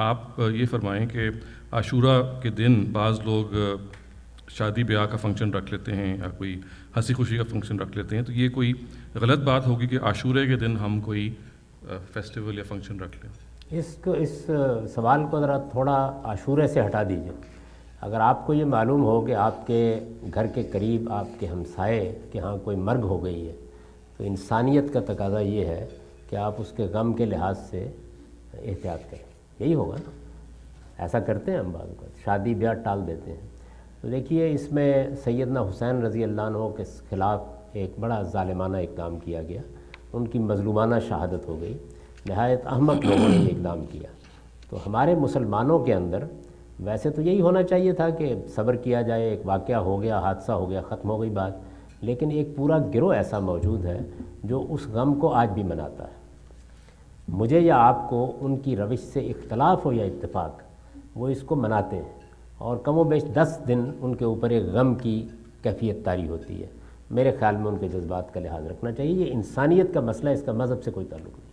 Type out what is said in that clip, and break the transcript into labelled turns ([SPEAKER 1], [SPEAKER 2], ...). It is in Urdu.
[SPEAKER 1] آپ یہ فرمائیں کہ عاشورہ کے دن بعض لوگ شادی بیاہ کا فنکشن رکھ لیتے ہیں یا کوئی ہنسی خوشی کا فنکشن رکھ لیتے ہیں، تو یہ کوئی غلط بات ہوگی کہ عاشورے کے دن ہم کوئی فیسٹیول یا فنکشن رکھ لیں؟
[SPEAKER 2] اس سوال کو ذرا تھوڑا عاشورے سے ہٹا دیجیے۔ اگر آپ کو یہ معلوم ہو کہ آپ کے گھر کے قریب آپ کے ہمسائے کے ہاں کوئی مرگ ہو گئی ہے، تو انسانیت کا تقاضا یہ ہے کہ آپ اس کے غم کے لحاظ سے احتیاط کریں، یہی ہوگا نا۔ ایسا کرتے ہیں ہم بعض اوقات، شادی بیاہ ٹال دیتے ہیں۔ تو دیکھیے اس میں سیدنا حسین رضی اللہ عنہ کے خلاف ایک بڑا ظالمانہ اقدام کیا گیا، ان کی مظلومانہ شہادت ہو گئی، نہایت احمق لوگوں نے یہ اقدام کیا۔ تو ہمارے مسلمانوں کے اندر ویسے تو یہی ہونا چاہیے تھا کہ صبر کیا جائے، ایک واقعہ ہو گیا، حادثہ ہو گیا، ختم ہو گئی بات، لیکن ایک پورا گروہ ایسا موجود ہے جو اس غم کو آج بھی مناتا ہے۔ مجھے یا آپ کو ان کی روش سے اختلاف ہو یا اتفاق، وہ اس کو مناتے ہیں، اور کم و بیش 10 دن ان کے اوپر ایک غم کی کیفیت طاری ہوتی ہے۔ میرے خیال میں ان کے جذبات کا لحاظ رکھنا چاہیے، یہ انسانیت کا مسئلہ ہے، اس کا مذہب سے کوئی تعلق نہیں۔